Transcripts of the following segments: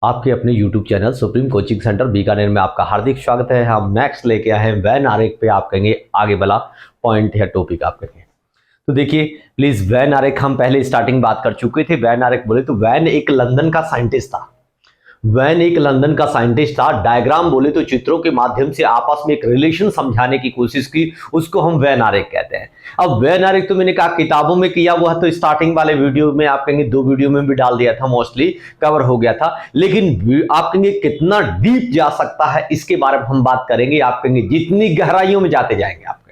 आपके अपने YouTube channel supreme coaching centre Bikaner में आपका हार्दिक स्वागत है। हम नेक्स्ट लेके आए हैं वैन आरेख पे आप कहेंगे आगे वाला पॉइंट या टॉपिक आप कहेंगे। तो देखिए प्लीज, वैन आरेख हम पहले स्टार्टिंग बात कर चुके थे। वैन आरेख बोले तो वैन एक लंदन का साइंटिस्ट था। वैन एक लंदन का साइंटिस्ट था। डायग्राम बोले तो चित्रों के माध्यम से आपस में एक रिलेशन समझाने की कोशिश की, उसको हम वैन आरेख कहते हैं। अब वैन आरेख तो मैंने कहा किताबों में किया हुआ है, तो स्टार्टिंग वाले वीडियो में आप कहेंगे 2 वीडियो में भी डाल दिया था, मोस्टली कवर हो गया था। लेकिन आप कहेंगे कितना डीप जा सकता है इसके बारे में हम बात करेंगे। आप कहेंगे जितनी गहराइयों में जाते जाएंगे आप कहेंगे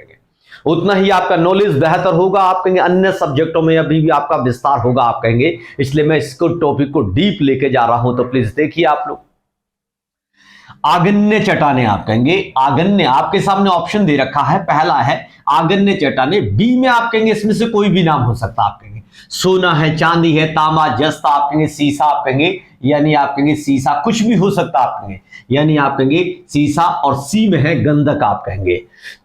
उतना ही आपका नॉलेज बेहतर होगा। आप कहेंगे अन्य सब्जेक्टों में अभी भी आपका विस्तार होगा आप कहेंगे, इसलिए मैं इसको टॉपिक को डीप लेके जा रहा हूं। तो प्लीज देखिए आप लोग, आगन्य चट्टाने आप कहेंगे। आगन्य आपके सामने ऑप्शन दे रखा है, पहला है आगन्य चट्टाने। बी में आप कहेंगे इसमें से कोई भी नाम हो सकता आप कहेंगे, सोना है, चांदी है, तांबा, जस्ता आप कहेंगे, सीसा आप कहेंगे, यानी आप कहेंगे सीसा, कुछ भी हो सकता आप कहेंगे, यानी आप कहेंगे सीसा। और सी में है गंधक आप कहेंगे।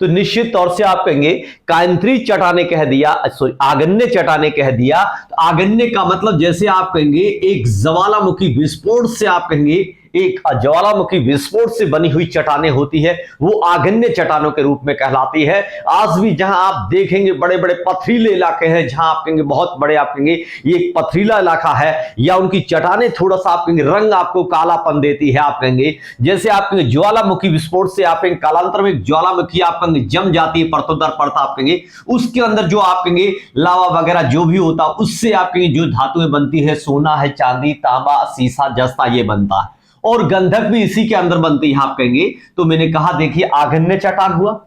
तो निश्चित तौर से आप कहेंगे कांत्री चट्टाने कह दिया, सॉरी आगन्य चट्टाने कह दिया। तो आगन्य का मतलब जैसे आप कहेंगे एक ज्वालामुखी विस्फोट से आप कहेंगे एक ज्वालामुखी विस्फोट से बनी हुई चट्टाने होती है, वो आगन्य चट्टानों के रूप में कहलाती है। आज भी जहां आप देखेंगे बड़े बड़े पथरीले इलाके हैं, जहां आप कहेंगे बहुत बड़े आप कहेंगे ये एक पथरीला इलाका है, या उनकी चट्टाने थोड़ा सा आप कहेंगे रंग आपको कालापन देती है आप कहेंगे। जैसे आप कहेंगे ज्वालामुखी विस्फोट से आप कहेंगे कालांतर में ज्वालामुखी आप कहेंगे जम जाती है परतों दर परत आप कहेंगे, उसके अंदर जो आप कहेंगे लावा वगैरह जो भी होता है उससे आप कहेंगे जो धातुएं बनती है, सोना है, चांदी, तांबा, सीसा, जस्ता, ये बनता है। और गंधक भी इसी के अंदर बनती है आप कहेंगे। तो मैंने कहा देखिए आगन्य चट्टान हुआ,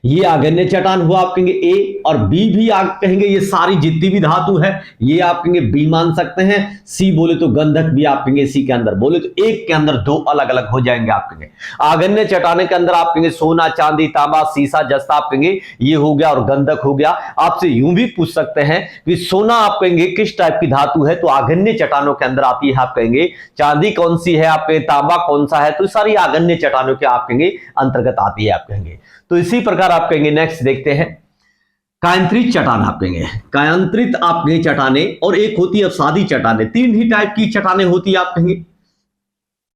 ये आगन्य चट्टान हुआ आप कहेंगे ए। और बी भी आप कहेंगे ये सारी जितनी भी धातु है ये आप कहेंगे बी मान सकते हैं। सी बोले तो गंधक भी आप कहेंगे सी के अंदर, बोले तो एक के अंदर 2 अलग अलग हो जाएंगे आप कहेंगे। आगन्य चट्टाने के अंदर आप कहेंगे सोना, चांदी, तांबा, सीसा, जस्ता आप कहेंगे ये हो गया और गंधक हो गया। आपसे यूं भी पूछ सकते हैं कि सोना आप कहेंगे किस टाइप की धातु है, तो आगन्य चट्टानों के अंदर आती है आप कहेंगे। चांदी कौन सी है आप कहेंगे, तांबा कौन सा है, तो सारी आगन्य चट्टानों के आप कहेंगे अंतर्गत आती है आप कहेंगे। तो इसी प्रकार आप कहेंगे नेक्स्ट देखते हैं कायांतरित चट्टान आप कहेंगे। कायांतरित आप कहेंगे चट्टाने, और एक होती है अवसादी चट्टाने। 3 ही टाइप की चट्टाने होती है आप कहेंगे।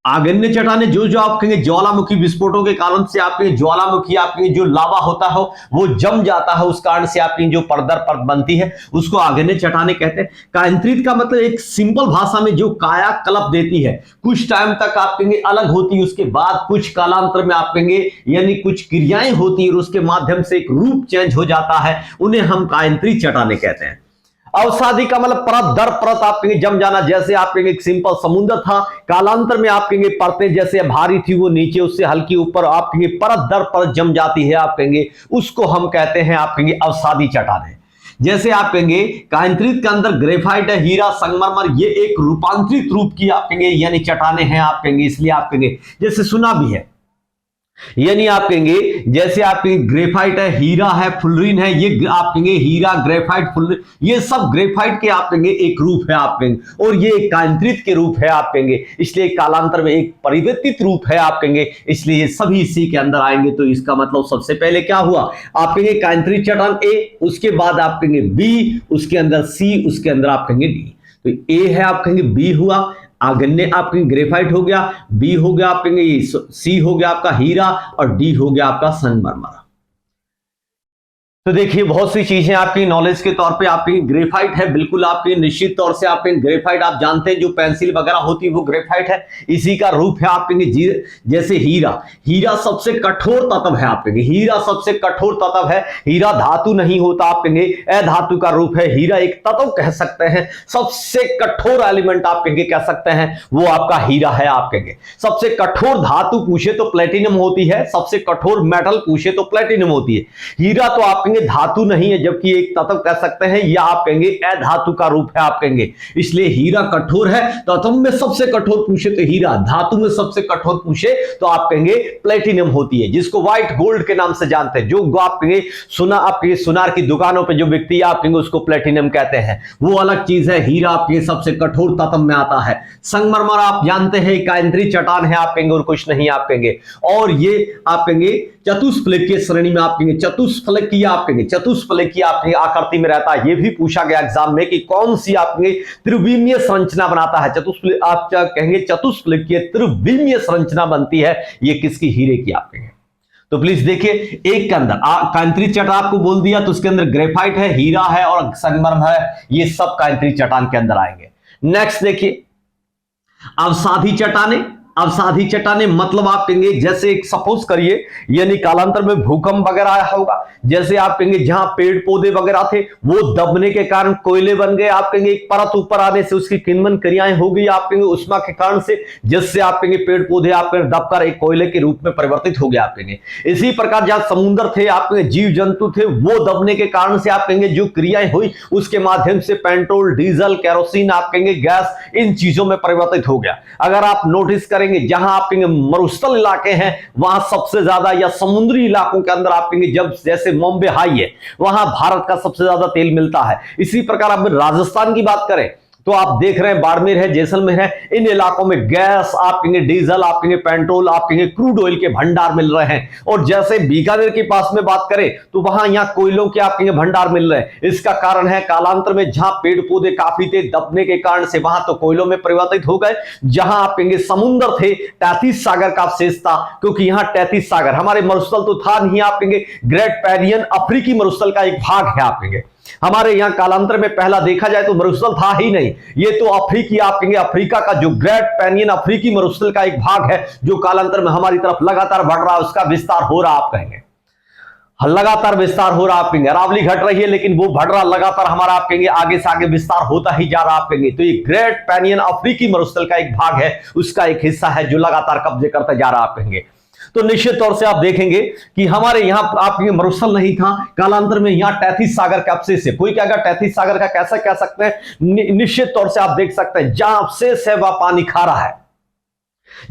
आगन्य चट्टाने जो आप कहेंगे ज्वालामुखी विस्फोटों के कारण से आपके ज्वालामुखी आपके जो लावा होता है वो जम जाता है, उस कारण से आपकी जो परदर परत बनती है उसको आगन्य चट्टाने कहते हैं। कायांतरित का मतलब एक सिंपल भाषा में जो कायाकल्प देती है, कुछ टाइम तक आप कहेंगे अलग होती है, उसके बाद कुछ कालांतर में आप कहेंगे यानी कुछ क्रियाएं होती है और उसके माध्यम से एक रूप चेंज हो जाता है, उन्हें हम कायांतरित चट्टाने कहते हैं। अवसादी का मतलब परत दर परत आप कहेंगे जम जाना। जैसे आप कहेंगे एक सिंपल समुद्र था, कालांतर में आप कहेंगे परतें जैसे भारी थी वो नीचे उससे हल्की ऊपर आप कहेंगे परत दर परत जम जाती है आप कहेंगे, उसको हम कहते हैं आप कहेंगे अवसादी चट्टानें। जैसे आप कहेंगे कायांतरित के अंदर ग्रेफाइट है, हीरा, संगमरमर, ये एक रूपांतरित रूप की आप कहेंगे यानी चट्टानें हैं आप कहेंगे, इसलिए आप कहेंगे जैसे सुना भी है, यानी आप कहेंगे जैसे आप कहेंगे ग्रेफाइट है, हीरा है, फुलरीन है, ये आप कहेंगे हीरा, ग्रेफाइट, फुलरीन, ये सब ग्रेफाइट के आप कहेंगे एक रूप है आप कहेंगे, और ये एक कायांतरित के रूप है आप कहेंगे, इसलिए कालांतर में एक परिवर्तित रूप है आप कहेंगे, इसलिए ये सभी इसी के अंदर आएंगे। तो इसका मतलब सबसे पहले क्या हुआ आप कहेंगे कायांतरित चट्टान ए, उसके बाद आप कहेंगे बी, उसके अंदर सी, उसके अंदर आप कहेंगे डी। तो ए है आप कहेंगे, बी हुआ आगन्य आप कहेंगे ग्रेफाइट हो गया, बी हो गया आप कहेंगे सी हो गया आपका हीरा, और डी हो गया आपका संगमरमर। तो देखिए बहुत सी चीजें आपकी नॉलेज के तौर पे आपकी ग्रेफाइट है, बिल्कुल आपकी निश्चित तौर से आपके ग्रेफाइट आप जानते हैं जो पेंसिल वगैरह होती है वो ग्रेफाइट है, इसी का रूप है आप कहेंगे। जैसे हीरा, हीरा सबसे कठोर तत्व है आप कहेंगे, हीरा सबसे कठोर तत्व है, हीरा धातु नहीं होता आप कहेंगे, अधातु का रूप है, हीरा एक तत्व कह सकते हैं, सबसे कठोर एलिमेंट आप कहेंगे कह सकते हैं वो आपका हीरा है आप कहेंगे। सबसे कठोर धातु पूछे तो प्लेटिनम होती है, सबसे कठोर मेटल पूछे तो प्लेटिनम होती है। हीरा तो आप धातु नहीं है जबकि एक तत्व कह सकते हैं, या आप कहेंगे अधातु का रूप है आप कहेंगे, इसलिए हीरा कठोर है। तत्व में सबसे कठोर पूछे तो हीरा, धातु में सबसे कठोर पूछे तो आप कहेंगे प्लेटिनम होती है, जिसको व्हाइट गोल्ड के नाम से जानते हैं। जो आप कहेंगे सुना आपके सुनार की दुकानों पे जो बिकती है आप कहेंगे उसको प्लेटिनम कहते हैं, वो अलग चीज है। हीरा आपके सबसे कठोर तत्व में आता है। संगमरमर आप जानते हैं कायांतरित चट्टान है आप कहेंगे और कुछ नहीं आप कहेंगे, और ये आप कहेंगे चतुष्फलकीय श्रेणी में आप कहेंगे, चतुष्फलकीय आप कहेंगे, चतुष्फलकीय आप कहेंगे आकृति में रहता है। ये भी पूछा गया एग्जाम में कि कौन सी आप कहेंगे त्रिविमीय संरचना बनाता है। आप क्या कहेंगे, चतुष्फलकीय त्रिविमीय संरचना बनती है, ये किसकी, हीरे की आप कहेंगे। तो प्लीज देखिए, एक के अंदर कांतरी चट्टान आपको बोल दिया, तो उसके अंदर ग्रेफाइट है, हीरा है और संगमरमर है, ये सब कांतरी चट्टान के अंदर आएंगे। नेक्स्ट देखिए, अवसादी चट्टानें। अवसादी चट्टानें मतलब आप कहेंगे जैसे सपोज करिए, यानी कालांतर में भूकंप वगैरह आया होगा, जैसे आप कहेंगे जहां पेड़ पौधे वगैरह थे वो दबने के कारण कोयले बन गए, आप कहेंगे एक परत ऊपर आने से उसकी किण्वन क्रियाएं हो गई, आप कहेंगे उष्मा के कारण से, जिससे आप कहेंगे पेड़ पौधे आप कहेंगे दबकर एक कोयले के रूप में परिवर्तित हो गया आप कहेंगे। इसी प्रकार जहां समुद्र थे, आप कहेंगे जीव जंतु थे, वो दबने के कारण से आप कहेंगे जो क्रियाएं हुई उसके माध्यम से पेट्रोल, डीजल, केरोसिन, आप कहेंगे गैस, इन चीजों में परिवर्तित हो गया। अगर आप नोटिस करेंगे जहां आप कहेंगे मरुस्थल इलाके हैं वहां सबसे ज्यादा, या समुद्री इलाकों के अंदर आप कहेंगे जब जैसे बॉम्बे हाई है वहां भारत का सबसे ज्यादा तेल मिलता है। इसी प्रकार आप राजस्थान की बात करें तो आप देख रहे हैं बाड़मेर है, जैसलमेर है, इन इलाकों में गैस, आप कहेंगे डीजल, आप कहेंगे पेट्रोल, आप कहेंगे क्रूड ऑयल के भंडार मिल रहे हैं। और जैसे बीकानेर के पास में बात करें तो वहां यहां कोयलों के आप कहेंगे भंडार मिल रहे हैं। इसका कारण है कालांतर में जहां पेड़ पौधे काफी थे, दबने के कारण से वहां तो कोयलों में परिवर्तित हो गए। जहां आप कहेंगे समुद्र थे, 33 सागर का अवशेष था, क्योंकि यहां 33 सागर, हमारे मरुस्थल तो था नहीं, आप कहेंगे ग्रेट पैरियन अफ्रीकी मरुस्थल का एक भाग है। आप कहेंगे हमारे यहां कालांतर में पहला देखा जाए तो मरुस्थल था ही नहीं, ये तो अफ्रीकी आप कहेंगे अफ्रीका का जो ग्रेट पैनियन अफ्रीकी मरुस्थल का एक भाग है जो कालांतर में हमारी तरफ लगातार बढ़ रहा है, उसका विस्तार हो रहा आप कहेंगे, लगातार विस्तार हो रहा आप कहेंगे। अरावली घट रही है लेकिन वो बढ़ रहा लगातार हमारा, आप कहेंगे आगे से आगे विस्तार होता ही जा रहा आप कहेंगे। तो ये ग्रेट पैनियन अफ्रीकी मरुस्थल का एक भाग है, उसका एक हिस्सा है जो लगातार कब्जे करता जा रहा आप कहेंगे। तो निश्चित तौर से आप देखेंगे कि हमारे यहां आप मरुस्थल नहीं था, कालांतर में यहां 33 सागर का अवशेष है। कोई कहेगा 33 सागर का कैसा कह सकते हैं, निश्चित तौर से आप देख सकते हैं जहां अवशेष है वह पानी खारा है।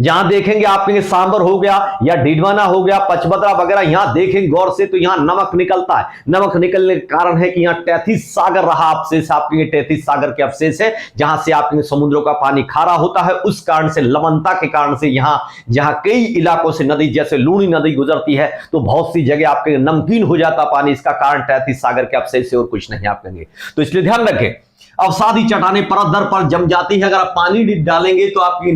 जहां देखेंगे आप कहेंगे सांबर हो गया या डीडवाना हो गया, पचबदरा वगैरह, यहां देखेंगे गौर से तो यहां नमक निकलता है। नमक निकलने के कारण है कि यहां 33 सागर रहा अवशेष, आप कहेंगे 33 सागर के अवशेष है जहां से आप कहेंगे समुद्रों का पानी खारा होता है। उस कारण से लवणता के कारण से यहां जहां कई इलाकों से नदी जैसे लूणी नदी गुजरती है तो बहुत सी जगह आप कहेंगे नमकीन हो जाता पानी, इसका कारण 33 सागर के अवशेष से और कुछ नहीं आप कहेंगे। तो इसलिए ध्यान रखें, अवसादी चट्टानें परत दर पर जम जाती है, अगर आप पानी डालेंगे तो आपकी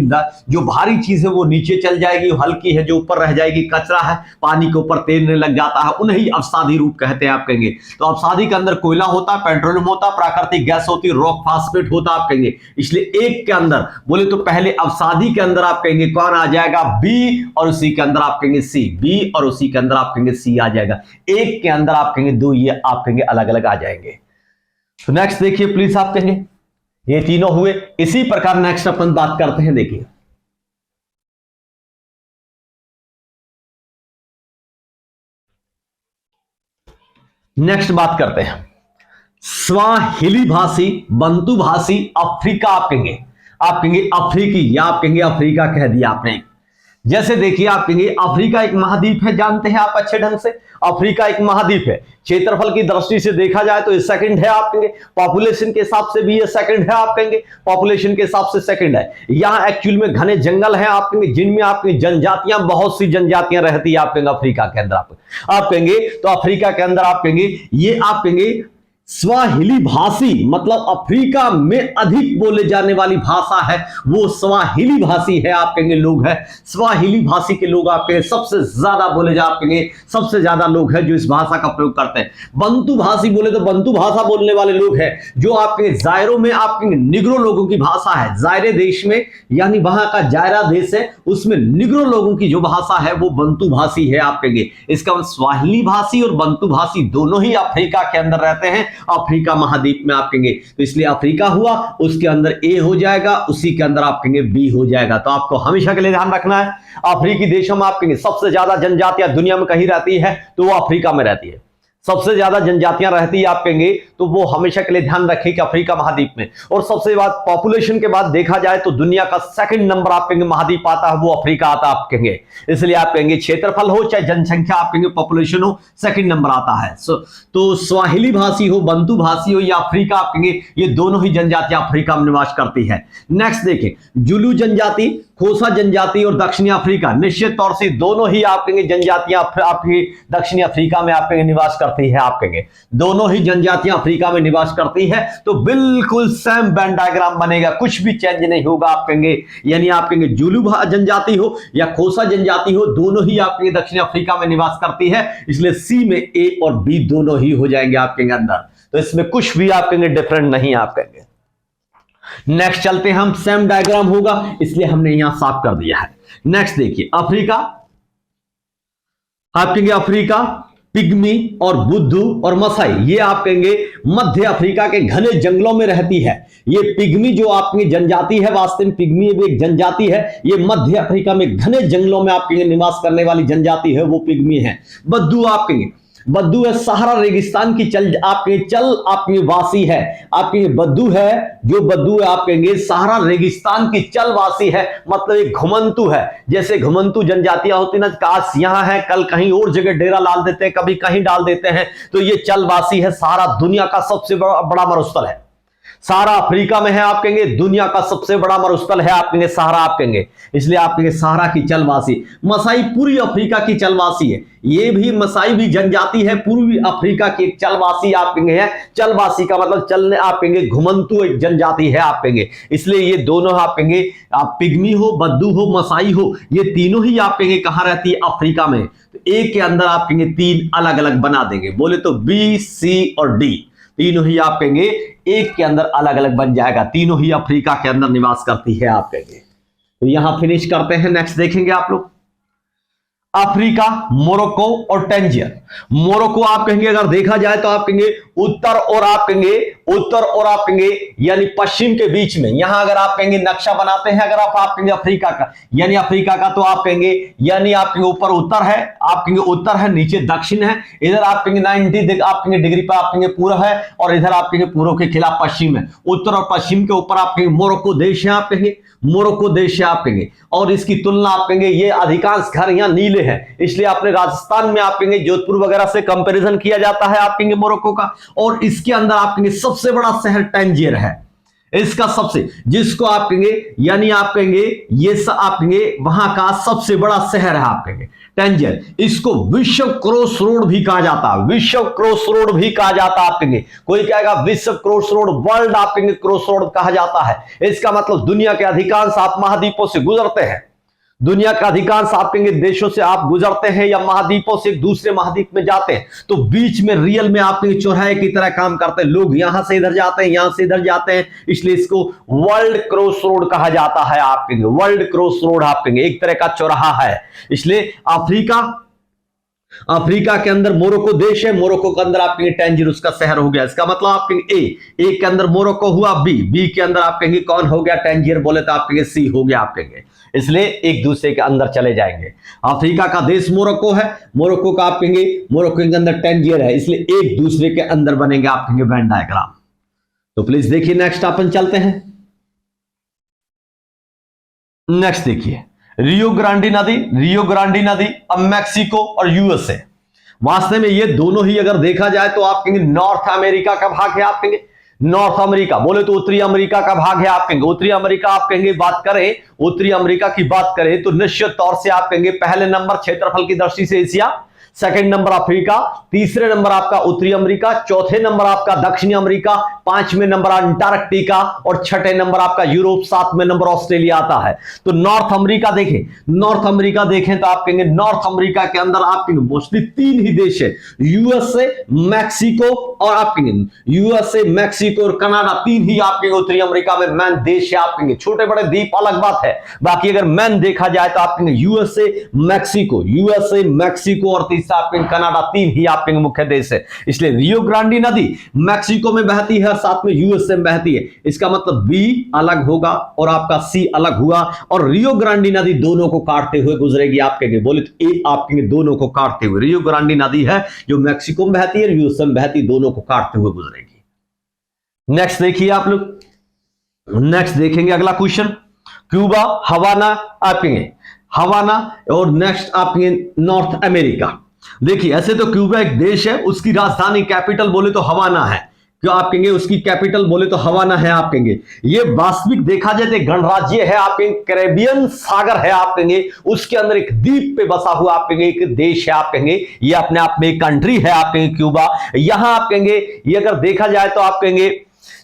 जो भारी चीज है वो नीचे चल जाएगी, हल्की है जो ऊपर रह जाएगी, कचरा है पानी के ऊपर तैरने लग जाता है, उन्हें अवसादी रूप कहते हैं आप कहेंगे। तो अवसादी के अंदर कोयला होता है, पेट्रोलियम होता है, प्राकृतिक गैस होती है, रॉक फास्फेट होता है आप कहेंगे। इसलिए एक के अंदर बोले तो पहले अवसादी के अंदर आप कहेंगे कौन आ जाएगा, बी, और उसी के अंदर आप कहेंगे सी, बी और उसी के अंदर आप कहेंगे सी आ जाएगा। एक के अंदर आप कहेंगे दो, ये आप कहेंगे अलग अलग आ जाएंगे। तो नेक्स्ट देखिए प्लीज, आप कहेंगे ये तीनों हुए। इसी प्रकार नेक्स्ट अपन बात करते हैं, देखिए नेक्स्ट बात करते हैं स्वाहिली भाषी, बंतु भाषी अफ्रीका आप कहेंगे अफ्रीकी, या आप कहेंगे अफ्रीका कह दिया आपने। जैसे देखिए आप कहेंगे अफ्रीका एक महाद्वीप है, जानते हैं आप अच्छे ढंग से, अफ्रीका एक महाद्वीप है। क्षेत्रफल की दृष्टि से देखा जाए तो ये सेकंड है आप कहेंगे, पॉपुलेशन के हिसाब से भी ये सेकंड है आप कहेंगे, पॉपुलेशन के हिसाब से सेकंड है। यहाँ एक्चुअल में घने जंगल हैं आप कहेंगे, जिनमें आपकी जनजातियां, बहुत सी जनजातियां रहती है आप कहेंगे अफ्रीका के अंदर। आप कहेंगे तो अफ्रीका के अंदर आप कहेंगे ये आप कहेंगे स्वाहिली भाषी, मतलब अफ्रीका में अधिक बोले जाने वाली भाषा है वो स्वाहिली भाषी है आप कहेंगे लोग हैं। स्वाहिली भाषी के लोग आप कहेंगे सबसे ज्यादा बोले जा, आप कहेंगे सबसे ज्यादा लोग हैं जो इस भाषा का प्रयोग करते हैं। बंतु भाषी बोले तो बंतु भाषा बोलने वाले लोग हैं जो आप कहेंगे जायरो में, आप कहेंगे निग्रो लोगों की भाषा है। जायरे देश में यानी वहां का जायरा देश है, उसमें निग्रो लोगों की जो भाषा है वो बंतु भाषी है आप कहेंगे। इसका मतलब स्वाहिली भाषी और बंतु भाषी दोनों ही अफ्रीका के अंदर रहते हैं, अफ्रीका महाद्वीप में आप कहेंगे। तो इसलिए अफ्रीका हुआ, उसके अंदर ए हो जाएगा, उसी के अंदर आप कहेंगे बी हो जाएगा। तो आपको हमेशा के लिए ध्यान रखना है अफ्रीकी देशों में आप कहेंगे सबसे ज्यादा जनजातियां दुनिया में कहीं रहती है तो वो अफ्रीका में रहती है। सबसे ज्यादा जनजातियां रहती है आप कहेंगे तो वो हमेशा के लिए ध्यान रखें कि अफ्रीका महाद्वीप में। और सबसे बाद पॉपुलेशन के बाद देखा जाए तो दुनिया का सेकंड नंबर आप कहेंगे महाद्वीप आता है वो अफ्रीका आता है आप कहेंगे। इसलिए आप कहेंगे क्षेत्रफल हो चाहे जनसंख्या आप कहेंगे पॉपुलेशन हो, सेकंड नंबर आता है। तो स्वाहिली भाषी हो, बंतू भाषी हो या अफ्रीका आप कहेंगे ये दोनों ही जनजातियां अफ्रीका में निवास करती है। नेक्स्ट देखें, जुलू जनजाति, खोसा जनजाति और दक्षिणी अफ्रीका, निश्चित तौर से दोनों ही आप कहेंगे जनजातियां आपकी दक्षिणी अफ्रीका में आप कहेंगे निवास करती है आप कहेंगे। दोनों ही जनजातियां अफ्रीका में निवास करती है। तो बिल्कुल सेम वेन डायग्राम बनेगा, कुछ भी चेंज नहीं होगा आप कहेंगे। यानी आप कहेंगे जुलू जनजाति हो या खोसा जनजाति हो, दोनों ही आप कहेंगे दक्षिणी अफ्रीका में निवास करती है। इसलिए सी में ए और बी दोनों ही हो जाएंगे आप कहेंगे अंदर। तो इसमें कुछ भी आप कहेंगे डिफरेंट नहीं आप कहेंगे। नेक्स्ट चलते हैं हम, सेम डायग्राम होगा इसलिए हमने यहां साफ कर दिया है। नेक्स्ट देखिए, अफ्रीका आप कहेंगे अफ्रीका पिग्मी और बुद्धू और मसाई, ये आप कहेंगे मध्य अफ्रीका के घने जंगलों में रहती है। ये पिग्मी जो आपकी जनजाति है, वास्तव में पिग्मी भी एक जनजाति है। ये मध्य अफ्रीका में घने जंगलों में आप कहेंगे निवास करने वाली जनजाति है, वो पिग्मी है। बद्दू आप कहेंगे, बद्दू है सहारा रेगिस्तान की चल आपके वासी है। आपके बद्दू है, जो बद्दू है आप कहेंगे सहारा रेगिस्तान की चल वासी है, मतलब एक घुमंतु है। जैसे घुमंतु जनजातियां होती ना, काश यहां है कल कहीं और जगह डेरा डाल देते हैं, कभी कहीं डाल देते हैं, तो ये चल वासी है। सहारा दुनिया का सबसे बड़ा मरुस्थल है, सहारा अफ्रीका में है आप कहेंगे, दुनिया का सबसे बड़ा मरुस्थल है आप कहेंगे सहारा आप कहेंगे। इसलिए आप कहेंगे सहारा की चलवासी। मसाई पूर्वी अफ्रीका की चलवासी है, ये भी मसाई भी जनजाति है, पूर्वी अफ्रीका की एक चलवासी आप कहेंगे है। चलवासी का मतलब चलने आप कहेंगे, घुमंतु एक जनजाति है आप कहेंगे। इसलिए ये दोनों आप कहेंगे, आप पिग्मी हो, बद्दू हो, मसाई हो, ये तीनों ही आप कहेंगे कहां रहती है, अफ्रीका में। तो एक के अंदर आप कहेंगे तीन अलग अलग बना देंगे, बोले तो बी, सी और डी तीनों ही आप कहेंगे एक के अंदर अलग अलग बन जाएगा। तीनों ही अफ्रीका के अंदर निवास करती है आप कहेंगे। तो यहां फिनिश करते हैं, नेक्स्ट देखेंगे आप लोग। अफ्रीका, मोरक्को और टैंजियर। मोरक्को आप कहेंगे अगर देखा जाए तो आप कहेंगे उत्तर और आप कहेंगे यानी पश्चिम के बीच में। यहां अगर आप कहेंगे नक्शा बनाते हैं, अगर आप कहेंगे अफ्रीका का, यानी अफ्रीका का, तो आप कहेंगे यानी आप कहेंगे ऊपर उत्तर है, आप कहेंगे उत्तर है, नीचे दक्षिण है, इधर आप कहेंगे 90 आप कहेंगे डिग्री पर आप कहेंगे पूर्व है, और इधर आप कहेंगे पूर्व के खिलाफ पश्चिम है। उत्तर और पश्चिम के ऊपर आप कहेंगे मोरक्को देश है आप कहेंगे, मोरक्को देश है आप कहेंगे। और इसकी तुलना आप कहेंगे, ये अधिकांश घर यहां नीले हैं, इसलिए आपने राजस्थान में आप कहेंगे जोधपुर वगैरह से कंपैरिजन किया जाता है आप कहेंगे मोरक्को का। और इसके अंदर आप कहेंगे सबसे बड़ा शहर टैंजियर है, इसका सबसे, जिसको आप कहेंगे यानी आप कहेंगे ये आप कहेंगे वहां का सबसे बड़ा शहर है आप कहेंगे टैंजियर। इसको विश्व क्रॉस रोड भी कहा जाता है, विश्व क्रॉस रोड भी कहा जाता है आप कहेंगे। कोई कहेगा विश्व क्रॉस रोड, वर्ल्ड आप कहेंगे क्रॉस रोड कहा जाता है। इसका मतलब दुनिया के अधिकांश आप महाद्वीपों से गुजरते हैं, दुनिया का अधिकांश आप कहेंगे देशों से आप गुजरते हैं या महाद्वीपों से एक दूसरे महाद्वीप में जाते हैं, तो बीच में रियल में आप कहेंगे चौराहे की तरह काम करते हैं। लोग यहां से इधर जाते हैं, यहां से इधर जाते हैं, इसलिए इसको वर्ल्ड क्रॉस रोड कहा जाता है आप कहेंगे। वर्ल्ड क्रॉस रोड आप कहेंगे एक तरह का चौराहा है। इसलिए अफ्रीका के अंदर मोरक्को देश है, मोरक्को के अंदर आप कहेंगे टैंजियर उसका शहर हो गया। इसका मतलब आप कहेंगे ए के अंदर मोरक्को हुआ, बी के अंदर आप कहेंगे कौन हो गया, टैंजियर, बोले तो आप कहेंगे सी हो गया आप कहेंगे। इसलिए एक दूसरे के अंदर चले जाएंगे। अफ्रीका का देश मोरक्को है, मोरक्को का आप कहेंगे मोरक्को के अंदर टैंजियर है, इसलिए एक दूसरे के अंदर बनेंगे आप कहेंगे वेन डायग्राम। तो प्लीज देखिए नेक्स्ट अपन चलते हैं। नेक्स्ट देखिए रियो ग्रांडी नदी अब मैक्सिको और यूएसए। वास्तव में ये दोनों ही अगर देखा जाए तो आप कहेंगे नॉर्थ अमेरिका का भाग है आप कहेंगे। नॉर्थ अमेरिका बोले तो उत्तरी अमेरिका का भाग है आप कहेंगे। उत्तरी अमेरिका आप कहेंगे उत्तरी अमेरिका की बात करें तो निश्चित तौर से आप कहेंगे पहले नंबर क्षेत्रफल की दृष्टि से एशिया, सेकंड नंबर अफ्रीका, तीसरे नंबर आपका उत्तरी अमेरिका, चौथे नंबर आपका दक्षिणी अमेरिका, पांचवें नंबर अंटार्कटिका और छठे नंबर आपका यूरोप, सातवें नंबर ऑस्ट्रेलिया आता है। तो नॉर्थ अमेरिका देखें तो आप कहेंगे नॉर्थ अमेरिका के अंदर आप कहेंगे मोस्टली तीन ही देश है, यूएसए, मैक्सिको और आप कहेंगे यूएसए, मैक्सिको और कनाडा, तीन ही आप कहेंगे उत्तरी अमेरिका में मेन देश है आप कहेंगे। छोटे बड़े द्वीप अलग बात है, बाकी अगर मेन देखा जाए तो आप कहेंगे यूएसए, मैक्सिको और तीसरा आपके कनाडा, 3 ही आपके मुख्य देश है। इसलिए रियो ग्रांडी नदी मैक्सिको में बहती है और साथ में यूएसए में बहती है। इसका मतलब बी अलग होगा और आपका सी अलग हुआ, और रियो ग्रांडी नदी दोनों को काटते हुए गुजरेगी। आप कहेंगे बोले तो ए आप कहेंगे दोनों को काटते हुए। रियो ग्रांडी नदी है जो मैक्सिको में बहती है, यूएसए में बहती, दोनों को काटते हुए गुजरेगी। नेक्स्ट देखिए आप लोग, नेक्स्ट देखेंगे अगला क्वेश्चन, क्यूबा, हवाना, आप कहेंगे हवाना, और नेक्स्ट आप कहेंगे नॉर्थ अमेरिका। देखिए ऐसे तो क्यूबा एक देश है, उसकी राजधानी कैपिटल बोले तो हवाना है, क्यों आप कहेंगे उसकी कैपिटल बोले तो हवाना है। आप कहेंगे ये वास्तविक देखा जाए तो गणराज्य है, आप कहेंगे कैरेबियन सागर है, आप कहेंगे उसके अंदर एक द्वीप पे बसा हुआ आप कहेंगे एक देश है। आप कहेंगे ये अपने आप में एक कंट्री है, आप कहेंगे क्यूबा। यहां आप कहेंगे ये अगर देखा जाए तो आप कहेंगे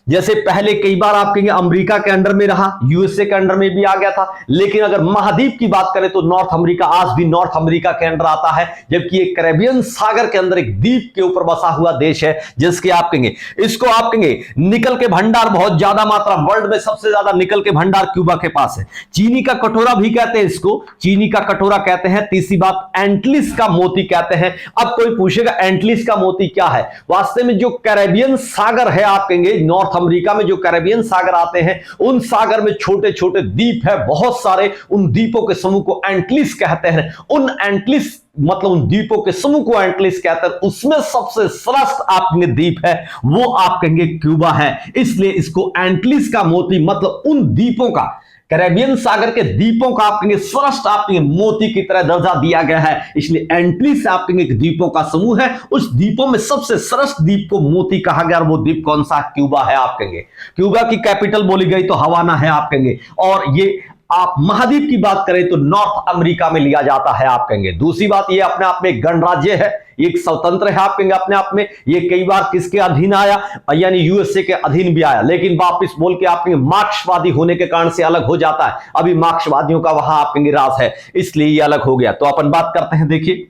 जैसे पहले कई बार आप कहेंगे अमेरिका के अंडर में रहा, यूएसए के अंडर में भी आ गया था, लेकिन अगर महाद्वीप की बात करें तो नॉर्थ अमेरिका आज भी नॉर्थ अमेरिका के अंडर आता है, जबकि एक कैरेबियन सागर के अंदर एक द्वीप के ऊपर बसा हुआ देश है, जिसके आप कहेंगे इसको आप कहेंगे निकल के भंडार बहुत ज्यादा मात्रा, वर्ल्ड में सबसे ज्यादा निकल के भंडार क्यूबा के पास है। चीनी का कटोरा भी कहते हैं इसको, चीनी का कटोरा कहते हैं। तीसरी बात एंटलिस का मोती कहते हैं। अब कोई पूछेगा एंटलिस का मोती क्या है? वास्तव में जो कैरेबियन सागर है आप कहेंगे नॉर्थ अमेरिका में जो कैरेबियन सागर आते हैं, उन सागर में छोटे छोटे द्वीप है बहुत सारे, उन द्वीपों के समूह को एंटलिस कहते हैं। उन एंटलिस मतलब उन द्वीपों के समूह को एंटलिस कहते हैं। उसमें सबसे श्रेष्ठ आपके द्वीप है वो आप कहेंगे क्यूबा है, इसलिए इसको एंटलिस का मोती मतलब उन द्वीपों का, कैरेबियन सागर के द्वीपों का आप कहेंगे श्रेष्ठ आप कहेंगे मोती की तरह दर्जा दिया गया है। इसलिए एंटलिस आप कहेंगे द्वीपों का समूह है, उस द्वीपों में सबसे श्रेष्ठ द्वीप को मोती कहा गया, और वो द्वीप कौन सा? क्यूबा है। आप कहेंगे क्यूबा की कैपिटल बोली गई तो हवाना है आप कहेंगे, और ये आप महाद्वीप की बात करें तो नॉर्थ अमेरिका में लिया जाता है आप कहेंगे। दूसरी बात ये अपने आप में एक गणराज्य है, एक स्वतंत्र है आप कहेंगे अपने आप में। ये कई बार किसके अधीन आया, यानी यूएसए के अधीन भी आया, लेकिन वापिस बोल के आप कहेंगे मार्क्सवादी होने के कारण से अलग हो जाता है। अभी मार्क्सवादियों का वहां आप कहेंगे राज है, इसलिए ये अलग हो गया। तो अपन बात करते हैं, देखिए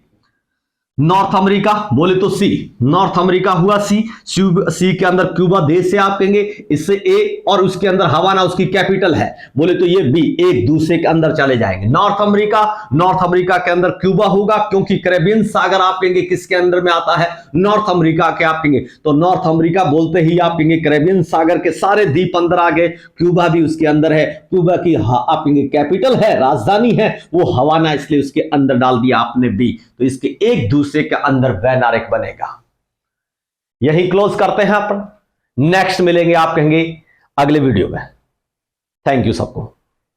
नॉर्थ अमेरिका बोले तो सी, नॉर्थ अमेरिका हुआ सी, सी के अंदर क्यूबा देश है आप कहेंगे, इससे ए, और उसके अंदर हवाना उसकी कैपिटल है, बोले तो ये बी, एक दूसरे के अंदर चले जाएंगे। नॉर्थ अमेरिका के अंदर क्यूबा होगा, क्योंकि कैरेबियन सागर आप कहेंगे किसके अंदर में आता है? नॉर्थ अमेरिका के आप कहेंगे। तो नॉर्थ अमेरिका बोलते ही आप कहेंगे कैरेबियन सागर के सारे द्वीप अंदर आ गए, क्यूबा भी उसके अंदर है। क्यूबा की आप कहेंगे कैपिटल है, राजधानी है वो हवाना, इसलिए उसके अंदर डाल दिया आपने बी। तो इसके एक दूसरे के अंदर वैनारिक बनेगा। यही क्लोज करते हैं अपन, नेक्स्ट मिलेंगे आप कहेंगे अगले वीडियो में। थैंक यू सबको।